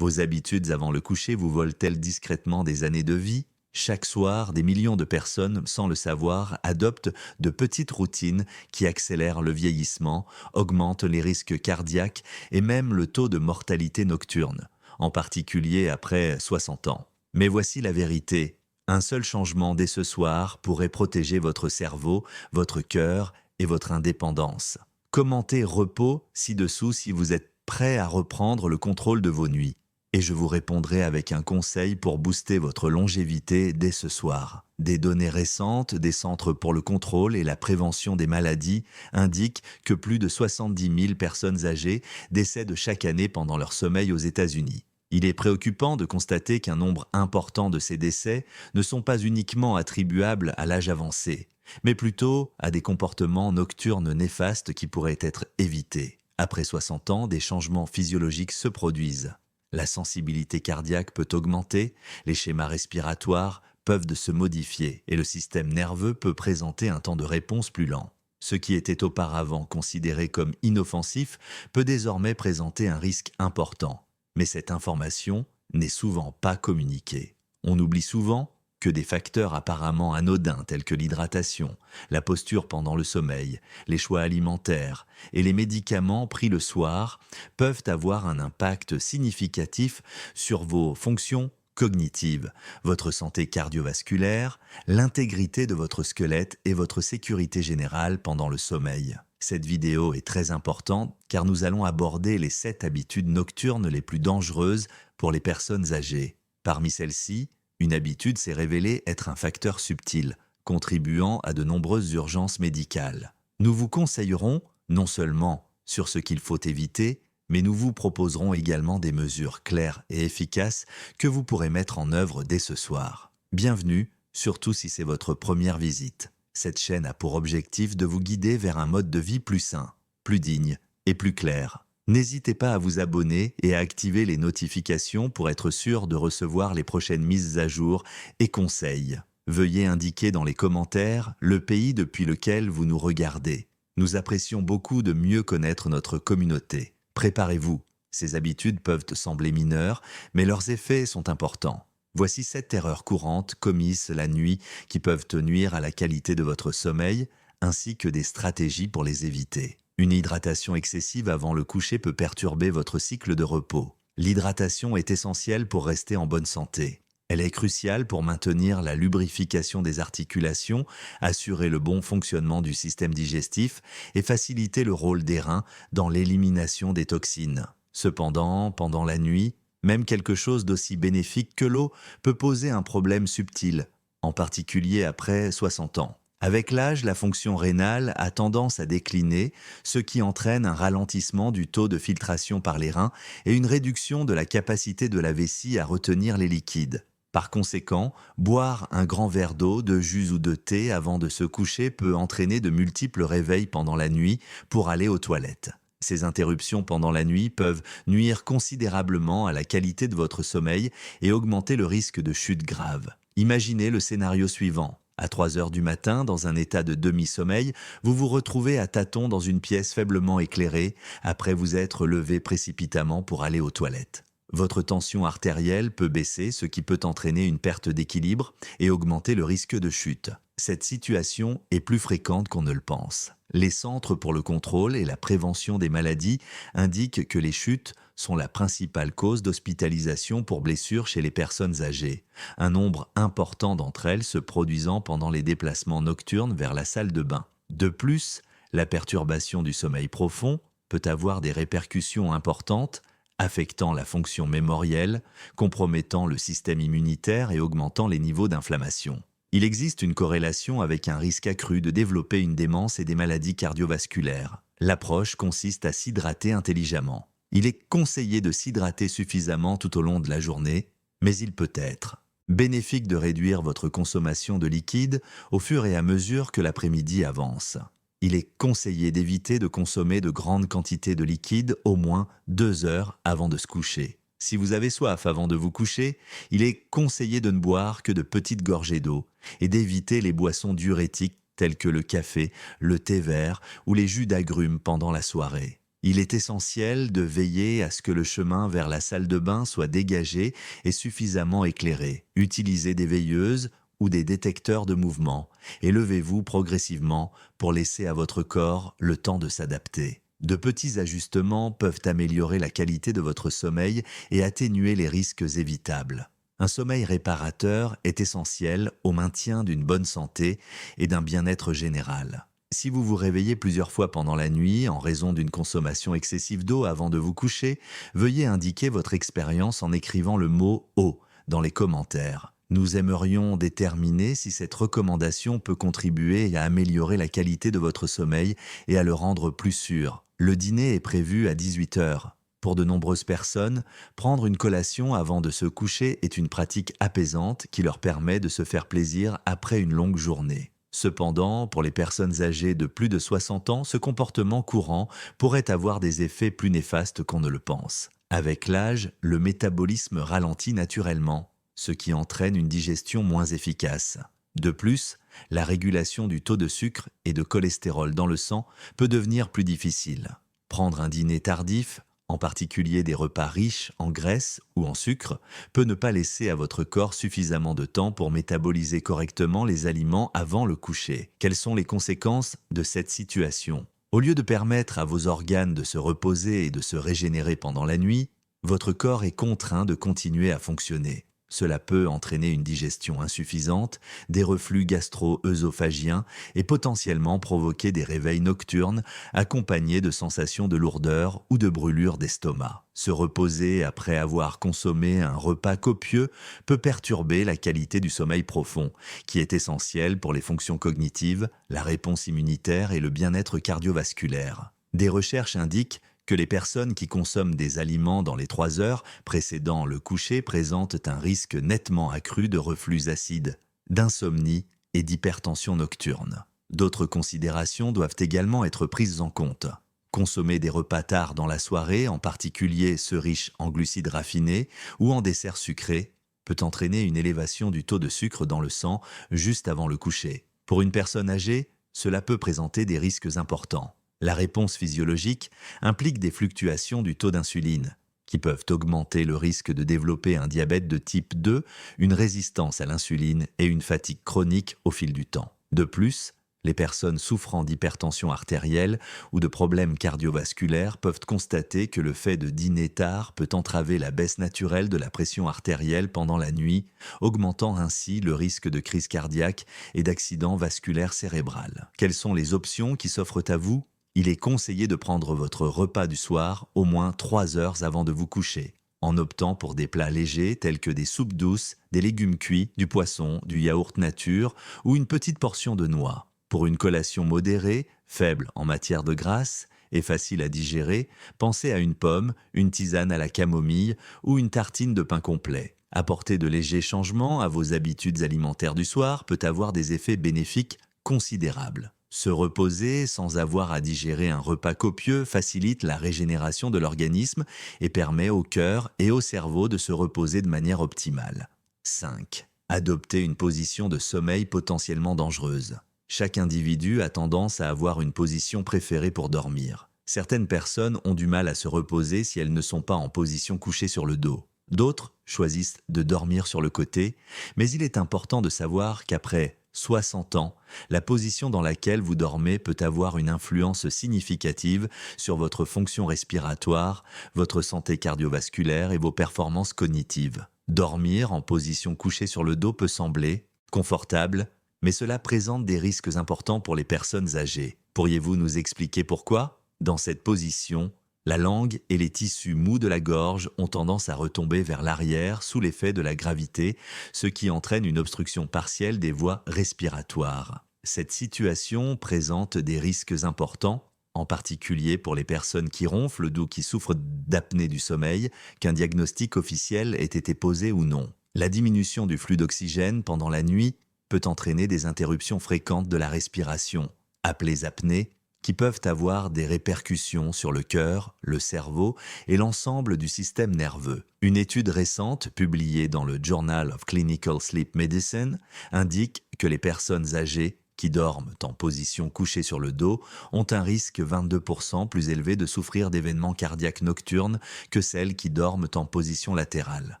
Vos habitudes avant le coucher vous volent-elles discrètement des années de vie? Chaque soir, des millions de personnes, sans le savoir, adoptent de petites routines qui accélèrent le vieillissement, augmentent les risques cardiaques et même le taux de mortalité nocturne, en particulier après 60 ans. Mais voici la vérité. Un seul changement dès ce soir pourrait protéger votre cerveau, votre cœur et votre indépendance. Commentez repos ci-dessous si vous êtes prêt à reprendre le contrôle de vos nuits. Et je vous répondrai avec un conseil pour booster votre longévité dès ce soir. Des données récentes des Centres pour le contrôle et la prévention des maladies indiquent que plus de 70 000 personnes âgées décèdent chaque année pendant leur sommeil aux États-Unis. Il est préoccupant de constater qu'un nombre important de ces décès ne sont pas uniquement attribuables à l'âge avancé, mais plutôt à des comportements nocturnes néfastes qui pourraient être évités. Après 60 ans, des changements physiologiques se produisent. La sensibilité cardiaque peut augmenter, les schémas respiratoires peuvent se modifier et le système nerveux peut présenter un temps de réponse plus lent. Ce qui était auparavant considéré comme inoffensif peut désormais présenter un risque important. Mais cette information n'est souvent pas communiquée. On oublie souvent que des facteurs apparemment anodins tels que l'hydratation, la posture pendant le sommeil, les choix alimentaires et les médicaments pris le soir peuvent avoir un impact significatif sur vos fonctions cognitives, votre santé cardiovasculaire, l'intégrité de votre squelette et votre sécurité générale pendant le sommeil. Cette vidéo est très importante car nous allons aborder les 7 habitudes nocturnes les plus dangereuses pour les personnes âgées. Parmi celles-ci, une habitude s'est révélée être un facteur subtil, contribuant à de nombreuses urgences médicales. Nous vous conseillerons non seulement sur ce qu'il faut éviter, mais nous vous proposerons également des mesures claires et efficaces que vous pourrez mettre en œuvre dès ce soir. Bienvenue, surtout si c'est votre première visite. Cette chaîne a pour objectif de vous guider vers un mode de vie plus sain, plus digne et plus clair. N'hésitez pas à vous abonner et à activer les notifications pour être sûr de recevoir les prochaines mises à jour et conseils. Veuillez indiquer dans les commentaires le pays depuis lequel vous nous regardez. Nous apprécions beaucoup de mieux connaître notre communauté. Préparez-vous, ces habitudes peuvent sembler mineures, mais leurs effets sont importants. Voici 7 erreurs courantes commises la nuit qui peuvent nuire à la qualité de votre sommeil, ainsi que des stratégies pour les éviter. Une hydratation excessive avant le coucher peut perturber votre cycle de repos. L'hydratation est essentielle pour rester en bonne santé. Elle est cruciale pour maintenir la lubrification des articulations, assurer le bon fonctionnement du système digestif et faciliter le rôle des reins dans l'élimination des toxines. Cependant, pendant la nuit, même quelque chose d'aussi bénéfique que l'eau peut poser un problème subtil, en particulier après 60 ans. Avec l'âge, la fonction rénale a tendance à décliner, ce qui entraîne un ralentissement du taux de filtration par les reins et une réduction de la capacité de la vessie à retenir les liquides. Par conséquent, boire un grand verre d'eau, de jus ou de thé avant de se coucher peut entraîner de multiples réveils pendant la nuit pour aller aux toilettes. Ces interruptions pendant la nuit peuvent nuire considérablement à la qualité de votre sommeil et augmenter le risque de chute grave. Imaginez le scénario suivant. À 3 heures du matin, dans un état de demi-sommeil, vous vous retrouvez à tâtons dans une pièce faiblement éclairée après vous être levé précipitamment pour aller aux toilettes. Votre tension artérielle peut baisser, ce qui peut entraîner une perte d'équilibre et augmenter le risque de chute. Cette situation est plus fréquente qu'on ne le pense. Les Centres pour le contrôle et la prévention des maladies indiquent que les chutes sont la principale cause d'hospitalisation pour blessures chez les personnes âgées, un nombre important d'entre elles se produisant pendant les déplacements nocturnes vers la salle de bain. De plus, la perturbation du sommeil profond peut avoir des répercussions importantes, affectant la fonction mémorielle, compromettant le système immunitaire et augmentant les niveaux d'inflammation. Il existe une corrélation avec un risque accru de développer une démence et des maladies cardiovasculaires. L'approche consiste à s'hydrater intelligemment. Il est conseillé de s'hydrater suffisamment tout au long de la journée, mais il peut être bénéfique de réduire votre consommation de liquide au fur et à mesure que l'après-midi avance. Il est conseillé d'éviter de consommer de grandes quantités de liquide au moins 2 heures avant de se coucher. Si vous avez soif avant de vous coucher, il est conseillé de ne boire que de petites gorgées d'eau et d'éviter les boissons diurétiques telles que le café, le thé vert ou les jus d'agrumes pendant la soirée. Il est essentiel de veiller à ce que le chemin vers la salle de bain soit dégagé et suffisamment éclairé. Utilisez des veilleuses ou des détecteurs de mouvement et levez-vous progressivement pour laisser à votre corps le temps de s'adapter. De petits ajustements peuvent améliorer la qualité de votre sommeil et atténuer les risques évitables. Un sommeil réparateur est essentiel au maintien d'une bonne santé et d'un bien-être général. Si vous vous réveillez plusieurs fois pendant la nuit en raison d'une consommation excessive d'eau avant de vous coucher, veuillez indiquer votre expérience en écrivant le mot eau dans les commentaires. Nous aimerions déterminer si cette recommandation peut contribuer à améliorer la qualité de votre sommeil et à le rendre plus sûr. Le dîner est prévu à 18 heures. Pour de nombreuses personnes, prendre une collation avant de se coucher est une pratique apaisante qui leur permet de se faire plaisir après une longue journée. Cependant, pour les personnes âgées de plus de 60 ans, ce comportement courant pourrait avoir des effets plus néfastes qu'on ne le pense. Avec l'âge, le métabolisme ralentit naturellement, ce qui entraîne une digestion moins efficace. De plus, la régulation du taux de sucre et de cholestérol dans le sang peut devenir plus difficile. Prendre un dîner tardif, en particulier des repas riches en graisse ou en sucre, peut ne pas laisser à votre corps suffisamment de temps pour métaboliser correctement les aliments avant le coucher. Quelles sont les conséquences de cette situation? Au lieu de permettre à vos organes de se reposer et de se régénérer pendant la nuit, votre corps est contraint de continuer à fonctionner. Cela peut entraîner une digestion insuffisante, des reflux gastro-œsophagiens et potentiellement provoquer des réveils nocturnes accompagnés de sensations de lourdeur ou de brûlure d'estomac. Se reposer après avoir consommé un repas copieux peut perturber la qualité du sommeil profond, qui est essentiel pour les fonctions cognitives, la réponse immunitaire et le bien-être cardiovasculaire. Des recherches indiquent que les personnes qui consomment des aliments dans les 3 heures précédant le coucher présentent un risque nettement accru de reflux acide, d'insomnie et d'hypertension nocturne. D'autres considérations doivent également être prises en compte. Consommer des repas tard dans la soirée, en particulier ceux riches en glucides raffinés ou en desserts sucrés, peut entraîner une élévation du taux de sucre dans le sang juste avant le coucher. Pour une personne âgée, cela peut présenter des risques importants. La réponse physiologique implique des fluctuations du taux d'insuline, qui peuvent augmenter le risque de développer un diabète de type 2, une résistance à l'insuline et une fatigue chronique au fil du temps. De plus, les personnes souffrant d'hypertension artérielle ou de problèmes cardiovasculaires peuvent constater que le fait de dîner tard peut entraver la baisse naturelle de la pression artérielle pendant la nuit, augmentant ainsi le risque de crise cardiaque et d'accident vasculaire cérébral. Quelles sont les options qui s'offrent à vous ? Il est conseillé de prendre votre repas du soir au moins 3 heures avant de vous coucher, en optant pour des plats légers tels que des soupes douces, des légumes cuits, du poisson, du yaourt nature ou une petite portion de noix. Pour une collation modérée, faible en matière de graisse et facile à digérer, pensez à une pomme, une tisane à la camomille ou une tartine de pain complet. Apporter de légers changements à vos habitudes alimentaires du soir peut avoir des effets bénéfiques considérables. Se reposer sans avoir à digérer un repas copieux facilite la régénération de l'organisme et permet au cœur et au cerveau de se reposer de manière optimale. 5. Adopter une position de sommeil potentiellement dangereuse. Chaque individu a tendance à avoir une position préférée pour dormir. Certaines personnes ont du mal à se reposer si elles ne sont pas en position couchée sur le dos. D'autres choisissent de dormir sur le côté, mais il est important de savoir qu'après 60 ans, la position dans laquelle vous dormez peut avoir une influence significative sur votre fonction respiratoire, votre santé cardiovasculaire et vos performances cognitives. Dormir en position couchée sur le dos peut sembler confortable, mais cela présente des risques importants pour les personnes âgées. Pourriez-vous nous expliquer pourquoi ? Dans cette position, la langue et les tissus mous de la gorge ont tendance à retomber vers l'arrière sous l'effet de la gravité, ce qui entraîne une obstruction partielle des voies respiratoires. Cette situation présente des risques importants, en particulier pour les personnes qui ronflent ou qui souffrent d'apnée du sommeil, qu'un diagnostic officiel ait été posé ou non. La diminution du flux d'oxygène pendant la nuit peut entraîner des interruptions fréquentes de la respiration, appelées apnées, qui peuvent avoir des répercussions sur le cœur, le cerveau et l'ensemble du système nerveux. Une étude récente, publiée dans le Journal of Clinical Sleep Medicine, indique que les personnes âgées qui dorment en position couchée sur le dos ont un risque 22% plus élevé de souffrir d'événements cardiaques nocturnes que celles qui dorment en position latérale.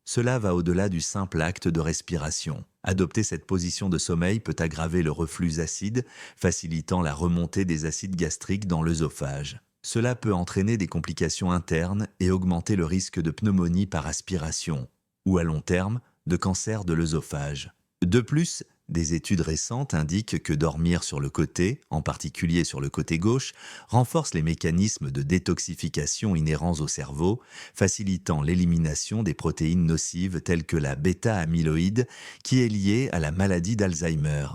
Cela va au-delà du simple acte de respiration. Adopter cette position de sommeil peut aggraver le reflux acide, facilitant la remontée des acides gastriques dans l'œsophage. Cela peut entraîner des complications internes et augmenter le risque de pneumonie par aspiration, ou à long terme, de cancer de l'œsophage. De plus, des études récentes indiquent que dormir sur le côté, en particulier sur le côté gauche, renforce les mécanismes de détoxification inhérents au cerveau, facilitant l'élimination des protéines nocives telles que la bêta-amyloïde, qui est liée à la maladie d'Alzheimer.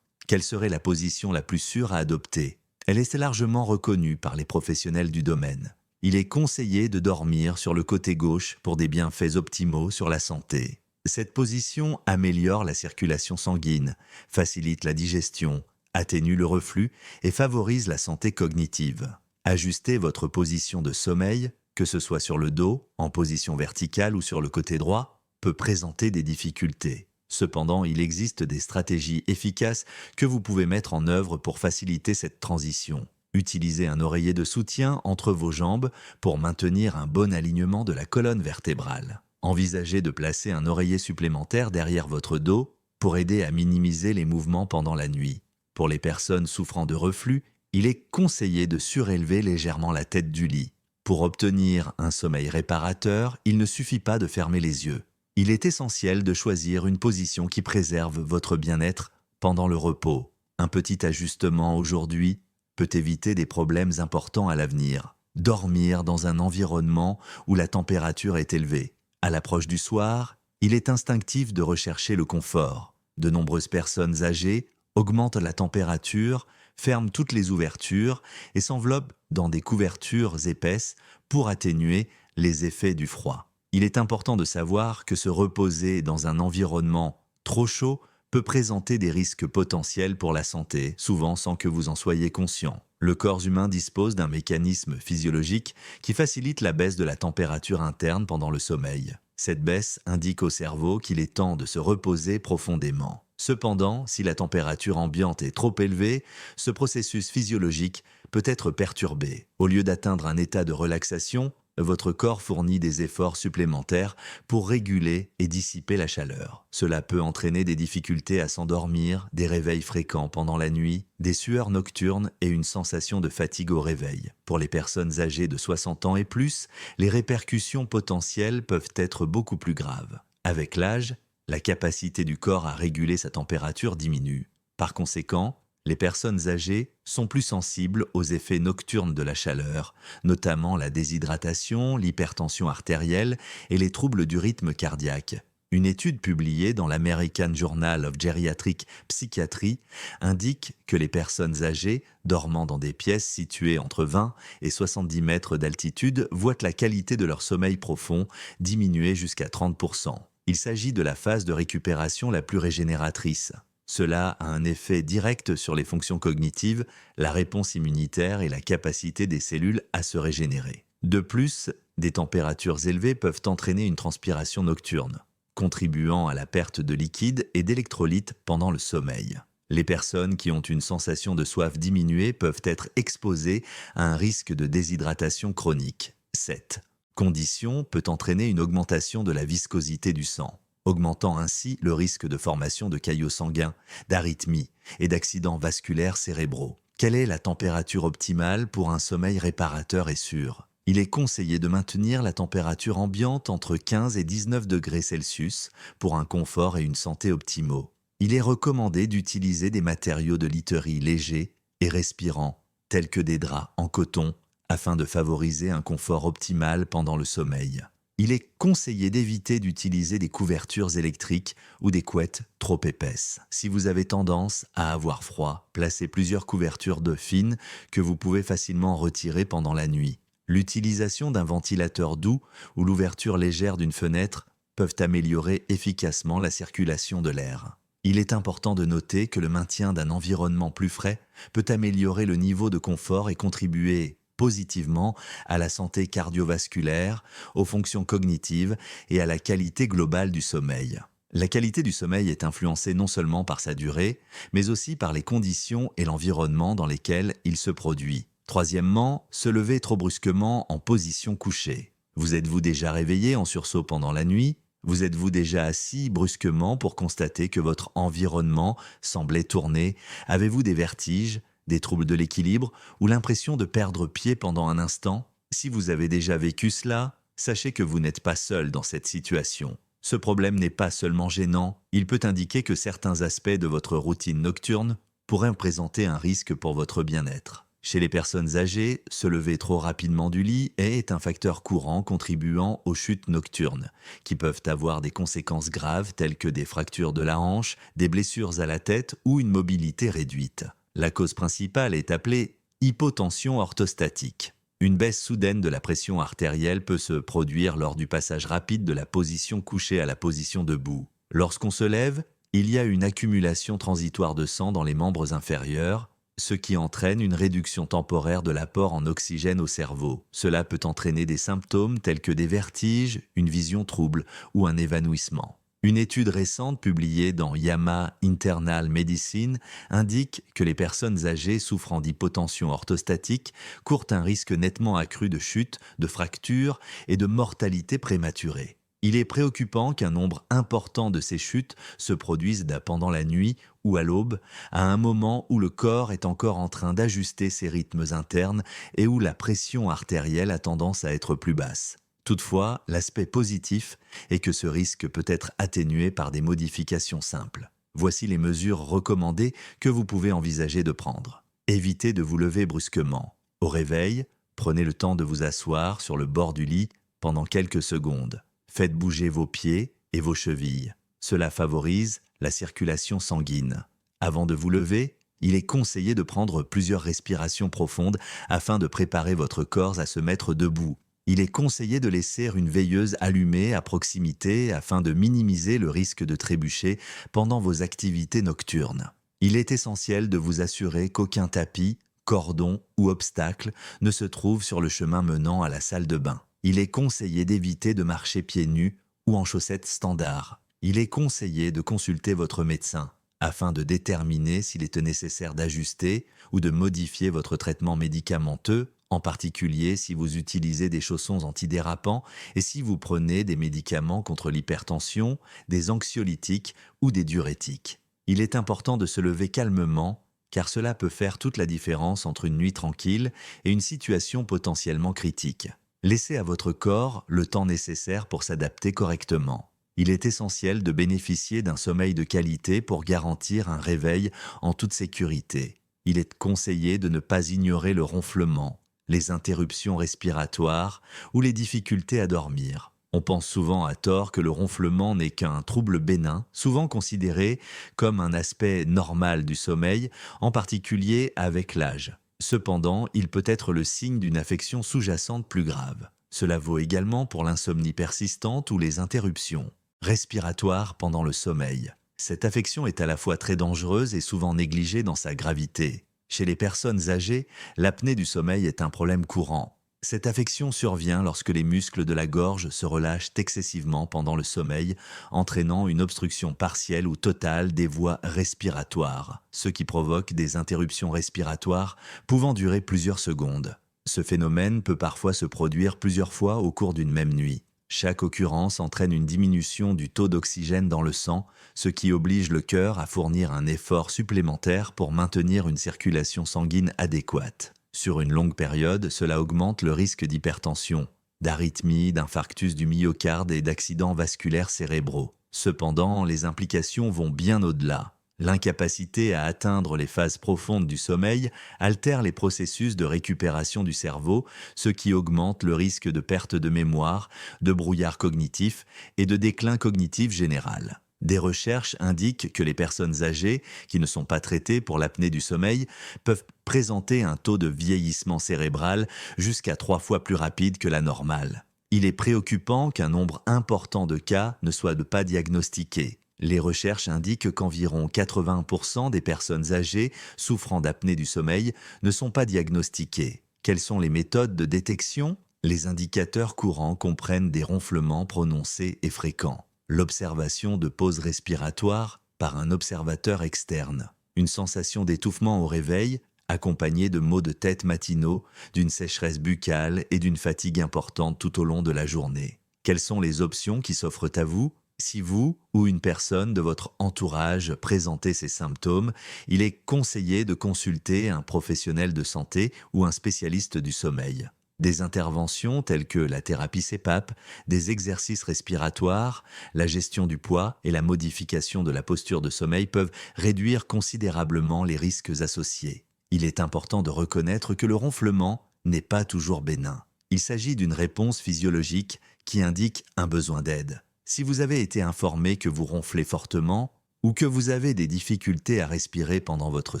Quelle serait la position la plus sûre à adopter ? Elle est largement reconnue par les professionnels du domaine. Il est conseillé de dormir sur le côté gauche pour des bienfaits optimaux sur la santé. Cette position améliore la circulation sanguine, facilite la digestion, atténue le reflux et favorise la santé cognitive. Ajustez votre position de sommeil, que ce soit sur le dos, en position verticale ou sur le côté droit, peut présenter des difficultés. Cependant, il existe des stratégies efficaces que vous pouvez mettre en œuvre pour faciliter cette transition. Utilisez un oreiller de soutien entre vos jambes pour maintenir un bon alignement de la colonne vertébrale. Envisagez de placer un oreiller supplémentaire derrière votre dos pour aider à minimiser les mouvements pendant la nuit. Pour les personnes souffrant de reflux, il est conseillé de surélever légèrement la tête du lit. Pour obtenir un sommeil réparateur, il ne suffit pas de fermer les yeux. Il est essentiel de choisir une position qui préserve votre bien-être pendant le repos. Un petit ajustement aujourd'hui peut éviter des problèmes importants à l'avenir. Dormir dans un environnement où la température est élevée. À l'approche du soir, il est instinctif de rechercher le confort. De nombreuses personnes âgées augmentent la température, ferment toutes les ouvertures et s'enveloppent dans des couvertures épaisses pour atténuer les effets du froid. Il est important de savoir que se reposer dans un environnement trop chaud peut présenter des risques potentiels pour la santé, souvent sans que vous en soyez conscient. Le corps humain dispose d'un mécanisme physiologique qui facilite la baisse de la température interne pendant le sommeil. Cette baisse indique au cerveau qu'il est temps de se reposer profondément. Cependant, si la température ambiante est trop élevée, ce processus physiologique peut être perturbé. Au lieu d'atteindre un état de relaxation, votre corps fournit des efforts supplémentaires pour réguler et dissiper la chaleur. Cela peut entraîner des difficultés à s'endormir, des réveils fréquents pendant la nuit, des sueurs nocturnes et une sensation de fatigue au réveil. Pour les personnes âgées de 60 ans et plus, les répercussions potentielles peuvent être beaucoup plus graves. Avec l'âge, la capacité du corps à réguler sa température diminue. Par conséquent, les personnes âgées sont plus sensibles aux effets nocturnes de la chaleur, notamment la déshydratation, l'hypertension artérielle et les troubles du rythme cardiaque. Une étude publiée dans l'American Journal of Geriatric Psychiatry indique que les personnes âgées dormant dans des pièces situées entre 20 et 70 mètres d'altitude voient la qualité de leur sommeil profond diminuer jusqu'à 30%. Il s'agit de la phase de récupération la plus régénératrice. Cela a un effet direct sur les fonctions cognitives, la réponse immunitaire et la capacité des cellules à se régénérer. De plus, des températures élevées peuvent entraîner une transpiration nocturne, contribuant à la perte de liquide et d'électrolytes pendant le sommeil. Les personnes qui ont une sensation de soif diminuée peuvent être exposées à un risque de déshydratation chronique. Cette condition peut entraîner une augmentation de la viscosité du sang, augmentant ainsi le risque de formation de caillots sanguins, d'arythmies et d'accidents vasculaires cérébraux. Quelle est la température optimale pour un sommeil réparateur et sûr ? Il est conseillé de maintenir la température ambiante entre 15 et 19 degrés Celsius pour un confort et une santé optimaux. Il est recommandé d'utiliser des matériaux de literie légers et respirants, tels que des draps en coton, afin de favoriser un confort optimal pendant le sommeil. Il est conseillé d'éviter d'utiliser des couvertures électriques ou des couettes trop épaisses. Si vous avez tendance à avoir froid, placez plusieurs couvertures de fines que vous pouvez facilement retirer pendant la nuit. L'utilisation d'un ventilateur doux ou l'ouverture légère d'une fenêtre peuvent améliorer efficacement la circulation de l'air. Il est important de noter que le maintien d'un environnement plus frais peut améliorer le niveau de confort et contribuer positivement à la santé cardiovasculaire, aux fonctions cognitives et à la qualité globale du sommeil. La qualité du sommeil est influencée non seulement par sa durée, mais aussi par les conditions et l'environnement dans lesquels il se produit. Troisièmement, se lever trop brusquement en position couchée. Vous êtes-vous déjà réveillé en sursaut pendant la nuit? Vous êtes-vous déjà assis brusquement pour constater que votre environnement semblait tourner? Avez-vous des vertiges, des troubles de l'équilibre ou l'impression de perdre pied pendant un instant? Si vous avez déjà vécu cela, sachez que vous n'êtes pas seul dans cette situation. Ce problème n'est pas seulement gênant, il peut indiquer que certains aspects de votre routine nocturne pourraient présenter un risque pour votre bien-être. Chez les personnes âgées, se lever trop rapidement du lit est un facteur courant contribuant aux chutes nocturnes, qui peuvent avoir des conséquences graves telles que des fractures de la hanche, des blessures à la tête ou une mobilité réduite. La cause principale est appelée hypotension orthostatique. Une baisse soudaine de la pression artérielle peut se produire lors du passage rapide de la position couchée à la position debout. Lorsqu'on se lève, il y a une accumulation transitoire de sang dans les membres inférieurs, ce qui entraîne une réduction temporaire de l'apport en oxygène au cerveau. Cela peut entraîner des symptômes tels que des vertiges, une vision trouble ou un évanouissement. Une étude récente publiée dans JAMA Internal Medicine indique que les personnes âgées souffrant d'hypotension orthostatique courent un risque nettement accru de chute, de fractures et de mortalité prématurée. Il est préoccupant qu'un nombre important de ces chutes se produisent pendant la nuit ou à l'aube, à un moment où le corps est encore en train d'ajuster ses rythmes internes et où la pression artérielle a tendance à être plus basse. Toutefois, l'aspect positif est que ce risque peut être atténué par des modifications simples. Voici les mesures recommandées que vous pouvez envisager de prendre. Évitez de vous lever brusquement. Au réveil, prenez le temps de vous asseoir sur le bord du lit pendant quelques secondes. Faites bouger vos pieds et vos chevilles. Cela favorise la circulation sanguine. Avant de vous lever, il est conseillé de prendre plusieurs respirations profondes afin de préparer votre corps à se mettre debout. Il est conseillé de laisser une veilleuse allumée à proximité afin de minimiser le risque de trébucher pendant vos activités nocturnes. Il est essentiel de vous assurer qu'aucun tapis, cordon ou obstacle ne se trouve sur le chemin menant à la salle de bain. Il est conseillé d'éviter de marcher pieds nus ou en chaussettes standards. Il est conseillé de consulter votre médecin afin de déterminer s'il est nécessaire d'ajuster ou de modifier votre traitement médicamenteux, en particulier si vous utilisez des chaussons antidérapants et si vous prenez des médicaments contre l'hypertension, des anxiolytiques ou des diurétiques. Il est important de se lever calmement car cela peut faire toute la différence entre une nuit tranquille et une situation potentiellement critique. Laissez à votre corps le temps nécessaire pour s'adapter correctement. Il est essentiel de bénéficier d'un sommeil de qualité pour garantir un réveil en toute sécurité. Il est conseillé de ne pas ignorer le ronflement, les interruptions respiratoires ou les difficultés à dormir. On pense souvent à tort que le ronflement n'est qu'un trouble bénin, souvent considéré comme un aspect normal du sommeil, en particulier avec l'âge. Cependant, il peut être le signe d'une affection sous-jacente plus grave. Cela vaut également pour l'insomnie persistante ou les interruptions respiratoires pendant le sommeil. Cette affection est à la fois très dangereuse et souvent négligée dans sa gravité. Chez les personnes âgées, l'apnée du sommeil est un problème courant. Cette affection survient lorsque les muscles de la gorge se relâchent excessivement pendant le sommeil, entraînant une obstruction partielle ou totale des voies respiratoires, ce qui provoque des interruptions respiratoires pouvant durer plusieurs secondes. Ce phénomène peut parfois se produire plusieurs fois au cours d'une même nuit. Chaque occurrence entraîne une diminution du taux d'oxygène dans le sang, ce qui oblige le cœur à fournir un effort supplémentaire pour maintenir une circulation sanguine adéquate. Sur une longue période, cela augmente le risque d'hypertension, d'arythmie, d'infarctus du myocarde et d'accidents vasculaires cérébraux. Cependant, les implications vont bien au-delà. L'incapacité à atteindre les phases profondes du sommeil altère les processus de récupération du cerveau, ce qui augmente le risque de perte de mémoire, de brouillard cognitif et de déclin cognitif général. Des recherches indiquent que les personnes âgées qui ne sont pas traitées pour l'apnée du sommeil peuvent présenter un taux de vieillissement cérébral jusqu'à 3 fois plus rapide que la normale. Il est préoccupant qu'un nombre important de cas ne soient pas diagnostiqués. Les recherches indiquent qu'environ 80% des personnes âgées souffrant d'apnée du sommeil ne sont pas diagnostiquées. Quelles sont les méthodes de détection ? Les indicateurs courants comprennent des ronflements prononcés et fréquents, l'observation de pauses respiratoires par un observateur externe, une sensation d'étouffement au réveil, accompagnée de maux de tête matinaux, d'une sécheresse buccale et d'une fatigue importante tout au long de la journée. Quelles sont les options qui s'offrent à vous? Si vous ou une personne de votre entourage présentez ces symptômes, il est conseillé de consulter un professionnel de santé ou un spécialiste du sommeil. Des interventions telles que la thérapie CPAP, des exercices respiratoires, la gestion du poids et la modification de la posture de sommeil peuvent réduire considérablement les risques associés. Il est important de reconnaître que le ronflement n'est pas toujours bénin. Il s'agit d'une réponse physiologique qui indique un besoin d'aide. Si vous avez été informé que vous ronflez fortement ou que vous avez des difficultés à respirer pendant votre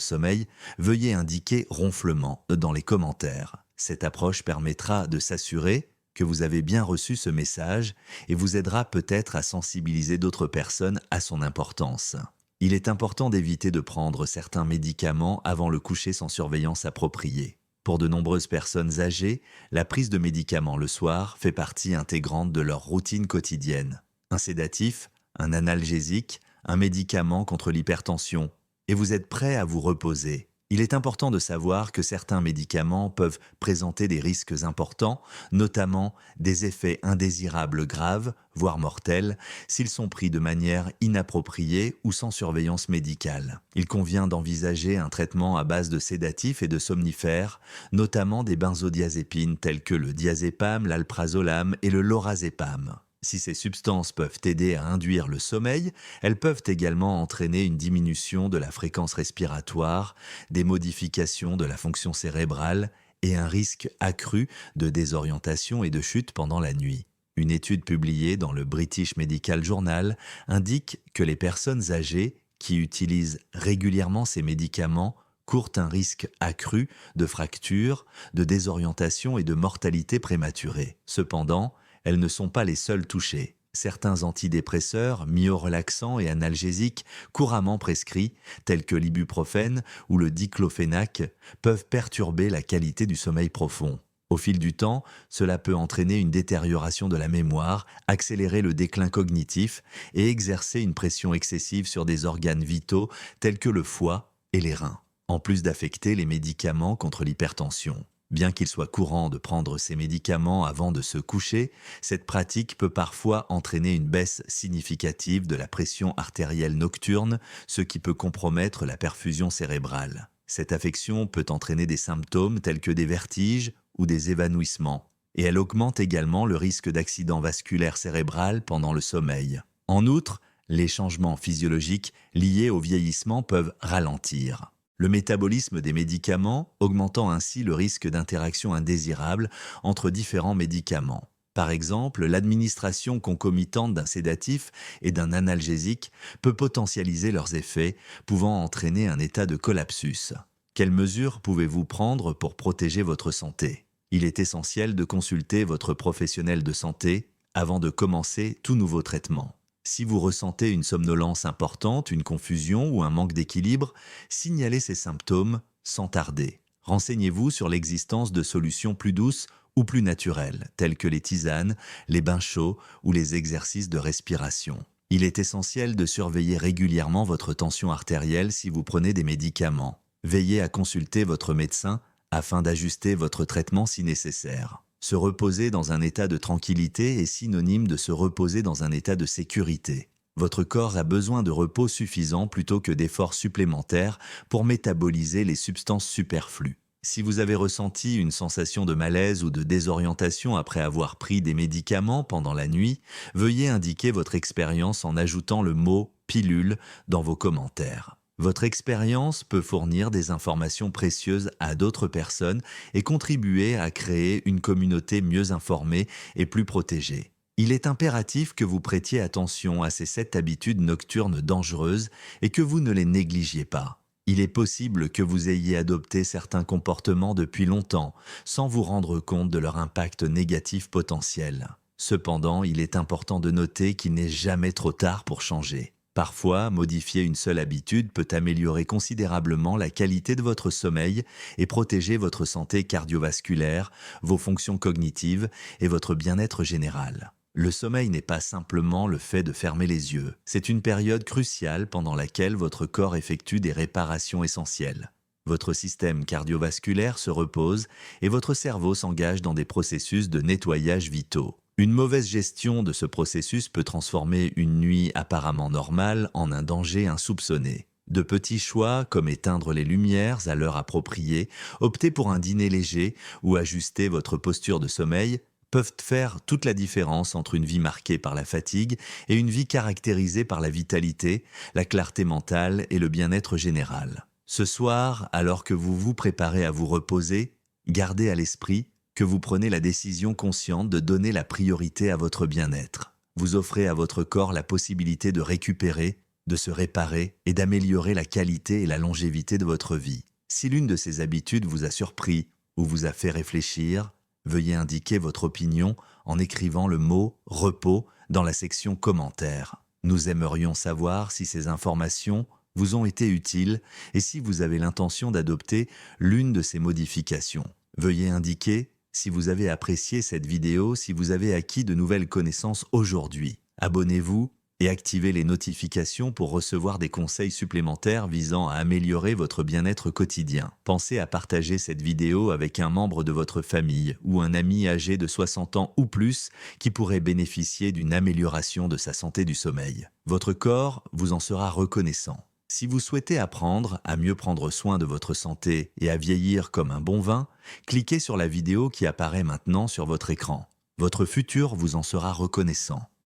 sommeil, veuillez indiquer ronflement dans les commentaires. Cette approche permettra de s'assurer que vous avez bien reçu ce message et vous aidera peut-être à sensibiliser d'autres personnes à son importance. Il est important d'éviter de prendre certains médicaments avant le coucher sans surveillance appropriée. Pour de nombreuses personnes âgées, la prise de médicaments le soir fait partie intégrante de leur routine quotidienne. Un sédatif, un analgésique, un médicament contre l'hypertension, et vous êtes prêt à vous reposer. Il est important de savoir que certains médicaments peuvent présenter des risques importants, notamment des effets indésirables graves, voire mortels, s'ils sont pris de manière inappropriée ou sans surveillance médicale. Il convient d'envisager un traitement à base de sédatifs et de somnifères, notamment des benzodiazépines tels que le diazépam, l'alprazolam et le lorazépam. Si ces substances peuvent aider à induire le sommeil, elles peuvent également entraîner une diminution de la fréquence respiratoire, des modifications de la fonction cérébrale et un risque accru de désorientation et de chute pendant la nuit. Une étude publiée dans le British Medical Journal indique que les personnes âgées qui utilisent régulièrement ces médicaments courent un risque accru de fractures, de désorientation et de mortalité prématurée. Cependant, elles ne sont pas les seules touchées. Certains antidépresseurs, myorelaxants et analgésiques couramment prescrits, tels que l'ibuprofène ou le diclofénac, peuvent perturber la qualité du sommeil profond. Au fil du temps, cela peut entraîner une détérioration de la mémoire, accélérer le déclin cognitif et exercer une pression excessive sur des organes vitaux tels que le foie et les reins, en plus d'affecter les médicaments contre l'hypertension. Bien qu'il soit courant de prendre ces médicaments avant de se coucher, cette pratique peut parfois entraîner une baisse significative de la pression artérielle nocturne, ce qui peut compromettre la perfusion cérébrale. Cette affection peut entraîner des symptômes tels que des vertiges ou des évanouissements, et elle augmente également le risque d'accident vasculaire cérébral pendant le sommeil. En outre, les changements physiologiques liés au vieillissement peuvent ralentir le métabolisme des médicaments, augmentant ainsi le risque d'interaction indésirable entre différents médicaments. Par exemple, l'administration concomitante d'un sédatif et d'un analgésique peut potentialiser leurs effets, pouvant entraîner un état de collapsus. Quelles mesures pouvez-vous prendre pour protéger votre santé? Il est essentiel de consulter votre professionnel de santé avant de commencer tout nouveau traitement. Si vous ressentez une somnolence importante, une confusion ou un manque d'équilibre, signalez ces symptômes sans tarder. Renseignez-vous sur l'existence de solutions plus douces ou plus naturelles, telles que les tisanes, les bains chauds ou les exercices de respiration. Il est essentiel de surveiller régulièrement votre tension artérielle si vous prenez des médicaments. Veillez à consulter votre médecin afin d'ajuster votre traitement si nécessaire. Se reposer dans un état de tranquillité est synonyme de se reposer dans un état de sécurité. Votre corps a besoin de repos suffisant plutôt que d'efforts supplémentaires pour métaboliser les substances superflues. Si vous avez ressenti une sensation de malaise ou de désorientation après avoir pris des médicaments pendant la nuit, veuillez indiquer votre expérience en ajoutant le mot « pilule » dans vos commentaires. Votre expérience peut fournir des informations précieuses à d'autres personnes et contribuer à créer une communauté mieux informée et plus protégée. Il est impératif que vous prêtiez attention à ces 7 habitudes nocturnes dangereuses et que vous ne les négligiez pas. Il est possible que vous ayez adopté certains comportements depuis longtemps, sans vous rendre compte de leur impact négatif potentiel. Cependant, il est important de noter qu'il n'est jamais trop tard pour changer. Parfois, modifier une seule habitude peut améliorer considérablement la qualité de votre sommeil et protéger votre santé cardiovasculaire, vos fonctions cognitives et votre bien-être général. Le sommeil n'est pas simplement le fait de fermer les yeux, c'est une période cruciale pendant laquelle votre corps effectue des réparations essentielles. Votre système cardiovasculaire se repose et votre cerveau s'engage dans des processus de nettoyage vitaux. Une mauvaise gestion de ce processus peut transformer une nuit apparemment normale en un danger insoupçonné. De petits choix comme éteindre les lumières à l'heure appropriée, opter pour un dîner léger ou ajuster votre posture de sommeil peuvent faire toute la différence entre une vie marquée par la fatigue et une vie caractérisée par la vitalité, la clarté mentale et le bien-être général. Ce soir, alors que vous vous préparez à vous reposer, gardez à l'esprit que vous prenez la décision consciente de donner la priorité à votre bien-être. Vous offrez à votre corps la possibilité de récupérer, de se réparer et d'améliorer la qualité et la longévité de votre vie. Si l'une de ces habitudes vous a surpris ou vous a fait réfléchir, veuillez indiquer votre opinion en écrivant le mot « repos » dans la section commentaires. Nous aimerions savoir si ces informations vous ont été utiles et si vous avez l'intention d'adopter l'une de ces modifications. Veuillez indiquer si vous avez apprécié cette vidéo, si vous avez acquis de nouvelles connaissances aujourd'hui. Abonnez-vous et activez les notifications pour recevoir des conseils supplémentaires visant à améliorer votre bien-être quotidien. Pensez à partager cette vidéo avec un membre de votre famille ou un ami âgé de 60 ans ou plus qui pourrait bénéficier d'une amélioration de sa santé du sommeil. Votre corps vous en sera reconnaissant. Si vous souhaitez apprendre à mieux prendre soin de votre santé et à vieillir comme un bon vin, cliquez sur la vidéo qui apparaît maintenant sur votre écran. Votre futur vous en sera reconnaissant.